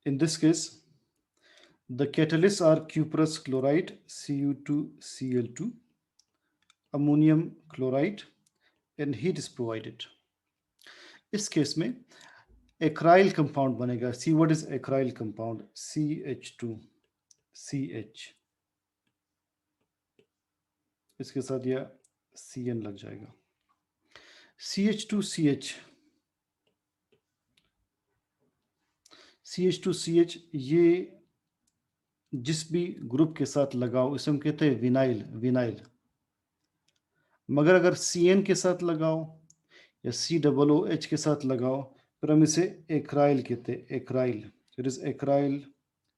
In this case, the catalysts are cuprous chloride, Cu2Cl2, ammonium chloride, and heat is provided. इस case में एक्राइल compound बनेगा. See what is एक्राइल compound? CH2CH. इसके साथ यह Cn लग जाएगा. CH2CH ये जिस भी ग्रुप के साथ लगाओ इसे हम कहते हैं विनाइल. मगर अगर Cn के साथ लगाओ या COOH के साथ लगाओ फिर हम इसे एक्राइल कहते हैं. एक्राइल, it is एक्राइल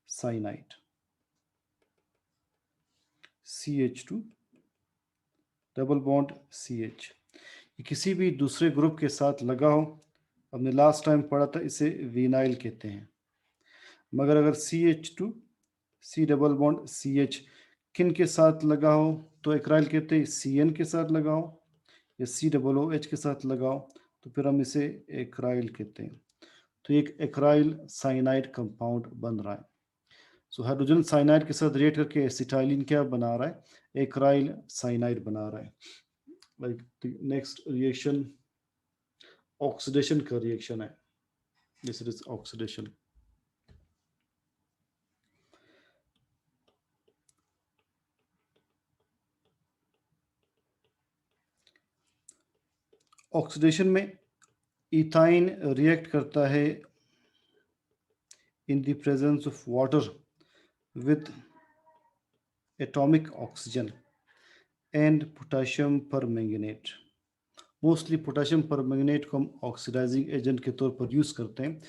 cyanide. CH2 double bond CH. ये किसी भी दूसरे ग्रुप के साथ लगाओ, हमने लास्ट टाइम पढ़ा था, इसे विनाइल कहते हैं. मगर अगर CH2 C double bond CH किन के साथ लगाओ तो एक्राइल कहते हैं. Cn के साथ लगाओ या COOH के साथ लगाओ तो फिर हम इसे एक्राइल कहते हैं. तो एक एक्राइल साइनाइड कंपाउंड बन रहा है. सो हाइड्रोजन साइनाइड के साथ रिएक्ट करके एसिटाइलिन क्या बना रहा है? एक्राइल साइनाइड बना रहा है. लाइक नेक्स्ट रिएक्शन ऑक्सीडेशन का रिएक्शन है. This is oxidation. ऑक्सीडेशन में इथाइन रिएक्ट करता है in the presence of water with atomic oxygen and potassium permanganate. Mostly potassium permanganate को हम ऑक्सीडाइजिंग एजेंट के तौर पर यूज करते हैं.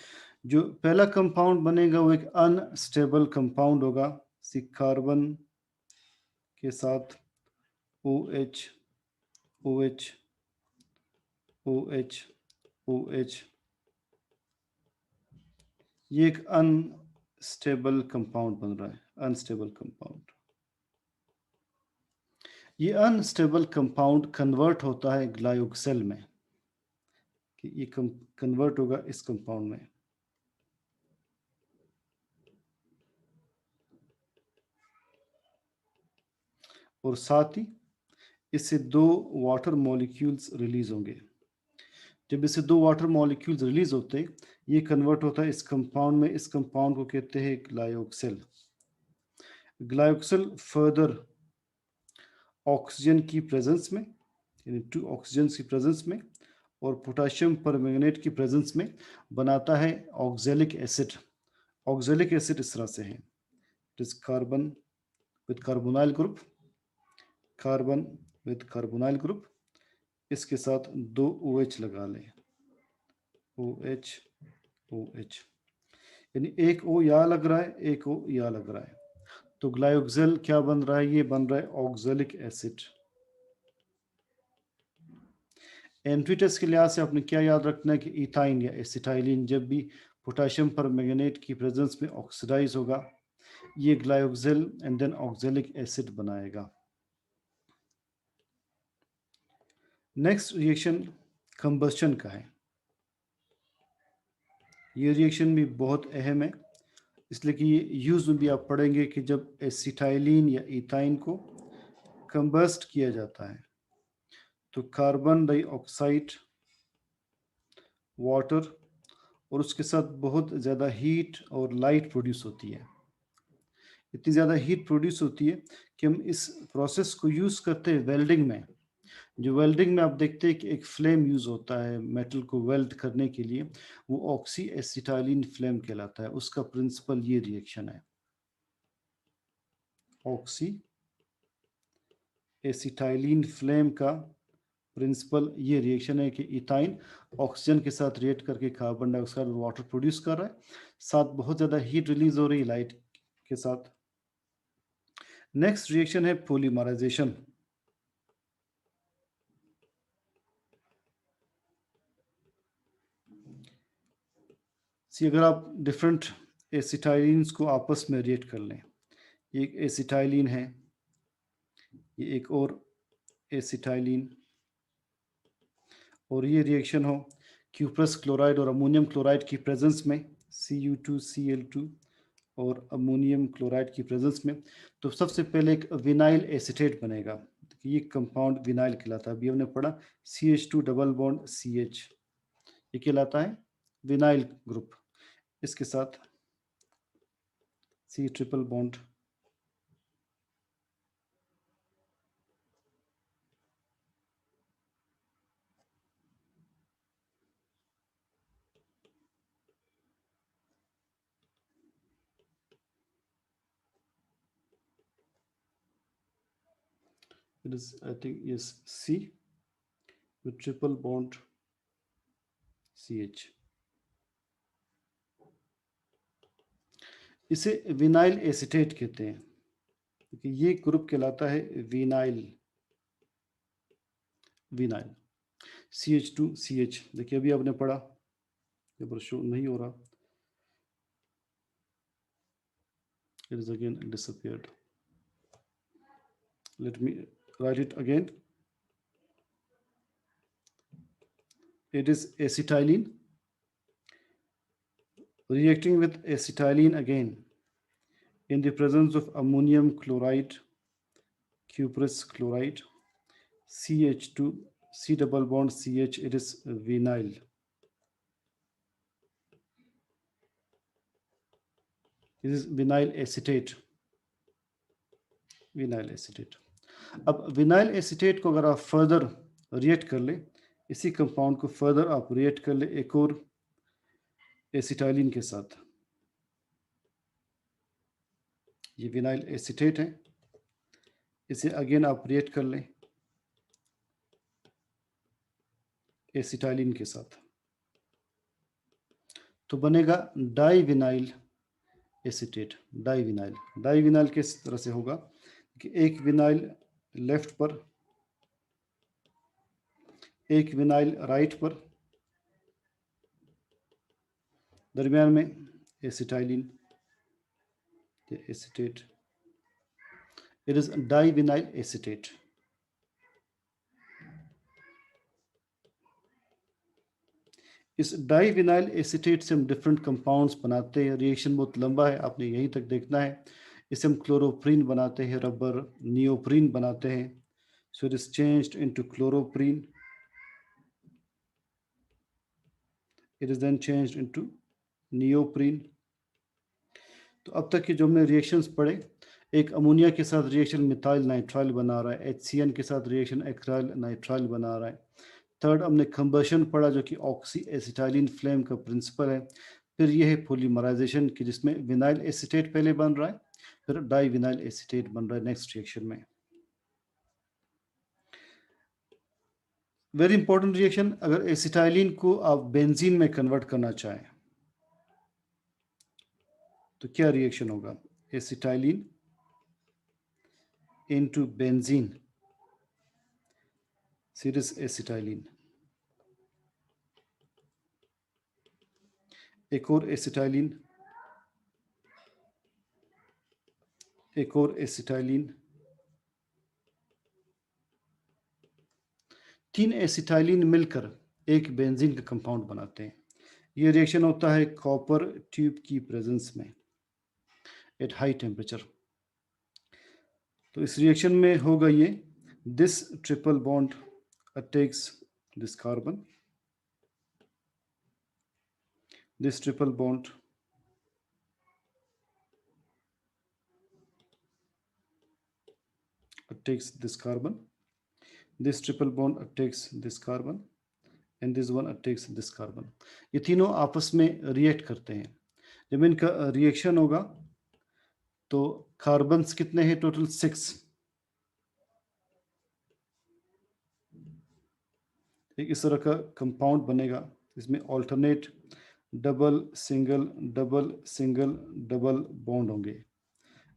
जो पहला कंपाउंड बनेगा वो एक अनस्टेबल कंपाउंड होगा. सी कार्बन के साथ OH OH OH OH. ये एक अनस्टेबल कंपाउंड बन रहा है. Unstable compound. ये अनस्टेबल कंपाउंड कन्वर्ट होता है ग्लायोक्सेल में. कि ये कन्वर्ट होगा इस कंपाउंड में. और साथ ही इससे 2 वाटर मॉलिक्यूल्स रिलीज होंगे. जब इससे 2 वाटर मॉलिक्यूल्स रिलीज होते हैं ये कन्वर्ट होता है इस कंपाउंड में. इस कंपाउंड को कहते हैं ग्लायोक्सेल. ग्लायोक्सेल फर्दर ऑक्सीजन की प्रेजेंस में, यानी 2 ऑक्सीजन की प्रेजेंस में और पोटेशियम परमैंगनेट की प्रेजेंस में बनाता है ऑक्सैलिक एसिड. ऑक्सैलिक एसिड इस तरह से है. It is carbon with carbonyl group, carbon with carbonyl group. इसके साथ 2 OH लगा लें. OH OH, यानी एक O यहाँ लग रहा है, एक O यहाँ लग रहा है. तो ग्लायोक्सेल क्या बन रहा है? ये बन रहा है ऑक्सैलिक एसिड. एंट्री टेस्ट के लिहाज से आपने क्या याद रखना है कि इथाइन या एसिटाइलिन जब भी पोटेशियम परमैंगनेट की प्रेजेंस में ऑक्सीडाइज होगा ये ग्लायोक्सेल एंड देन ऑक्सैलिक एसिड बनाएगा. नेक्स्ट रिएक्शन कंबस्शन का है. ये रिएक्शन भी बहुत अहम है इसलिए कि ये यूज में भी आप पढ़ेंगे कि जब एसिटाइलिन या इथाइन को कंबस्ट किया जाता है तो कार्बन डाइऑक्साइड, वाटर और उसके साथ बहुत ज़्यादा हीट और लाइट प्रोड्यूस होती है. इतनी ज़्यादा हीट प्रोड्यूस होती है कि हम इस प्रोसेस को यूज़ करते हैं वेल्डिंग में. जो वेल्डिंग में आप देखते हैं कि एक फ्लेम यूज़ होता है मेटल को वेल्ड करने के लिए, वो ऑक्सी एसिटाइलिन फ्लेम कहलाता है. उसका प्रिंसिपल ये रिएक्शन है. ऑक्सी एसिटाइलिन फ्लेम का प्रिंसिपल ये रिएक्शन है कि इथाइन ऑक्सीजन के साथ रिएक्ट करके कार्बन डाइऑक्साइड और वाटर प्रोड्यूस कर रहा है. साथ बहुत ज़्यादा हीट रिलीज हो रही है लाइट के साथ. नेक्स्ट रिएक्शन है पॉलीमराइजेशन. अगर आप डिफरेंट एसिटाइलिन्स को आपस में रिएक्ट कर लें, एक एसिटाइलिन है, ये एक और एसिटाइलिन, और ये रिएक्शन हो क्यूप्रस क्लोराइड और अमोनियम क्लोराइड की प्रेजेंस में, Cu2Cl2 और अमोनियम क्लोराइड की प्रेजेंस में, तो सबसे पहले एक विनाइल एसीटेट बनेगा। ये कंपाउंड विनाइल कहलाता है। अभी हमने पढ़ा CH2 डबल बॉन्ड CH, ये कहलाता है विनाइल ग्रुप। इसके साथ C triple bond, it is I think is C with triple bond CH। इसे विनाइल एसीटेट कहते हैं, क्योंकि ये ग्रुप कहलाता है विनाइल। विनाइल CH2CH, देखिए अभी आपने पढ़ा, ये पर शो नहीं हो रहा, it is again disappeared, let me write it again, it is acetylene reacting with acetylene again in the presence of ammonium chloride, cuprous chloride, CH2 C double bond CH, it is vinyl। This is vinyl acetate, vinyl acetate. अब vinyl acetate को अगर आप further react कर ले, इसी compound को further आप react कर ले एक और एसिटाइलिन के साथ, ये विनाइल एसीटेट है, इसे अगेन आप रिएक्ट कर लें एसिटाइलिन के साथ, तो बनेगा di vinyl acetate. Di vinyl, di vinyl किस तरह से होगा कि एक विनाइल लेफ्ट पर, एक विनाइल राइट पर, दरमियान में acetylene, acetate, it is di vinyl acetate. इस डाई विनाइल एसीटेट से हम डिफरेंट कंपाउंड्स बनाते हैं। रिएक्शन बहुत लंबा है, आपने यहीं तक देखना है। इसे हम क्लोरोप्रीन बनाते हैं, रबर नियोप्रीन बनाते हैं। So it is changed into chloroprene, it is then changed into neoprene. तो अब तक के जो हमने रिएक्शंस पढ़े, एक अमोनिया के साथ रिएक्शन मिथाइल नाइट्राइल बना रहा है, HCN के साथ रिएक्शन एक्राइल नाइट्राइल बना रहा है। थर्ड हमने कंबशन पढ़ा जो कि ऑक्सी एसिटाइलिन फ्लेम का प्रिंसिपल है। फिर यह है पॉलीमराइजेशन की, जिसमें विनाइल एसीटेट पहले बन रहा है, फिर डाई विनाइल एसीटेट बन रहा है नेक्स्ट रिएक्शन में। वेरी इंपॉर्टेंट रिएक्शन, अगर एसिटाइलिन को आप बेंजीन में कन्वर्ट करना चाहें तो क्या रिएक्शन होगा? Acetylene into benzene, serious acetylene, एक और एसिटाइलिन, एक और एसिटाइलिन, 3 एसिटाइलिन मिलकर एक बेंजीन का कंपाउंड बनाते हैं। ये रिएक्शन होता है कॉपर ट्यूब की प्रेजेंस में एट हाई टेम्परेचर। तो इस रिएक्शन में होगा ये, this triple bond attacks this carbon, this triple bond takes this carbon, this triple bond takes this carbon and this one takes this carbon। ये तीनों आपस में रिएक्ट करते हैं। जब इनका रिएक्शन होगा तो कार्बन्स कितने हैं टोटल? 6। एक इस तरह का कंपाउंड बनेगा, इसमें alternate double single double single double bond होंगे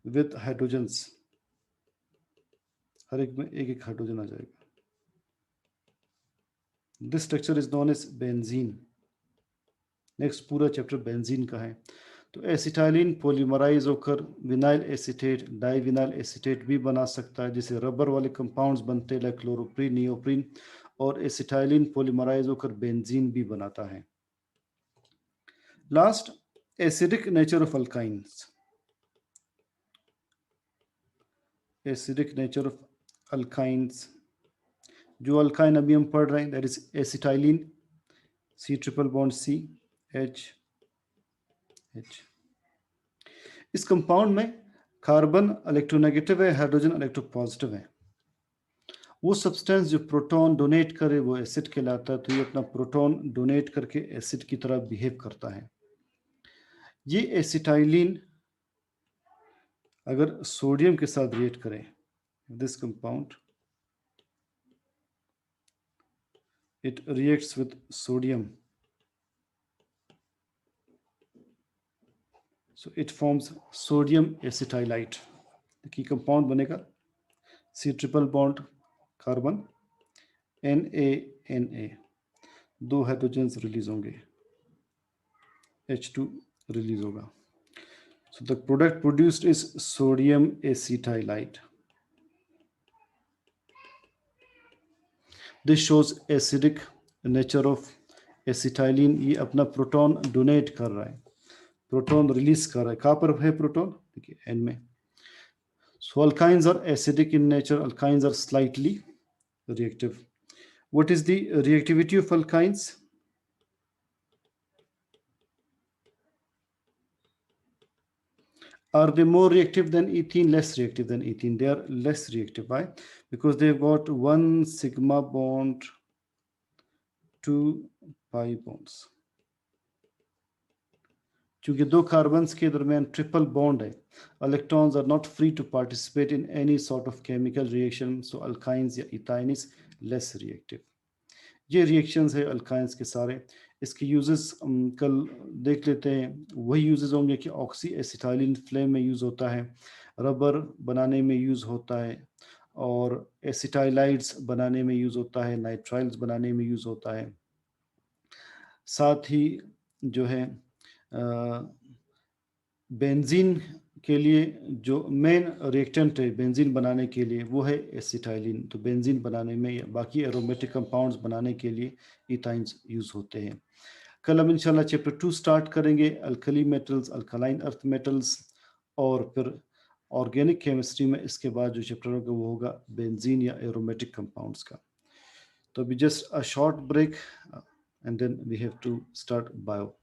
विथ हाइड्रोजन्स, हर एक में एक एक हाइड्रोजन आ जाएगा। This structure is known as benzene. Next पूरा चैप्टर बेंजीन का है। तो एसिटाइलिन पॉलीमराइज होकर vinyl acetate, di vinyl acetate भी बना सकता है, जिसे रबर वाले कंपाउंड्स बनते हैं लाइक क्लोरोप्रीन नियोप्रीन, और एसिटाइलिन पॉलीमराइज होकर बेंजीन भी बनाता है। Last acidic nature of alkynes, acidic nature of alkynes, जो अल्काइन अभी हम पढ़ रहे हैं that is acetylene, C triple bond C H H. इस कंपाउंड में कार्बन इलेक्ट्रोनेगेटिव है, हाइड्रोजन इलेक्ट्रोपॉजिटिव है। वो सब्सटेंस जो प्रोटॉन डोनेट करे वो एसिड कहलाता है, तो ये अपना प्रोटॉन डोनेट करके एसिड की तरह बिहेव करता है। ये एसिटाइलिन अगर सोडियम के साथ रिएक्ट करें, this compound it reacts with sodium, so it forms sodium acetylite। देखिए कंपाउंड बनेगा C triple bond carbon Na, दो हाइड्रोजन्स रिलीज होंगे, H2 रिलीज होगा, so the product produced is sodium acetylite। This shows acidic nature of acetylene। ये अपना proton donate कर रहा है, प्रोटॉन रिलीज कर रहा है। कहाँ पर है प्रोटॉन, देखिए एन में। So alkynes are acidic in nature, alkynes are slightly reactive। What is the reactivity of alkynes? Are they more reactive than ethene? Less reactive than ethene. They are less reactive. Why? Because they've got one sigma bond, two pi bonds। क्योंकि दो carbons के दरमियान triple bond है, electrons are not free to participate in any sort of chemical reaction, so alkynes या ethyne is less reactive. ये reactions है alkynes के सारे। इसके यूजेस कल देख लेते हैं। वही यूजेस होंगे कि ऑक्सी एसिटाइलिन फ्लेम में यूज़ होता है, रबर बनाने में यूज़ होता है, और एसिटाइलाइड्स बनाने में यूज़ होता है, नाइट्राइल्स बनाने में यूज़ होता है। साथ ही जो है बेंजीन के लिए जो मेन रिएक्टेंट है बेंजीन बनाने के लिए वो है एसिटाइलिन। तो बेंजीन बनाने में या बाकी एरोमेटिक कंपाउंड्स बनाने के लिए इथाइंस यूज़ होते हैं। कल हम इंशाल्लाह चैप्टर 2 स्टार्ट करेंगे, alkali metals, alkaline earth metals, और फिर ऑर्गेनिक केमिस्ट्री में इसके बाद जो चैप्टर होगा वो होगा बेंजीन या एरोमेटिक कंपाउंड्स का। तो अभी just a short break and then we have to start bio.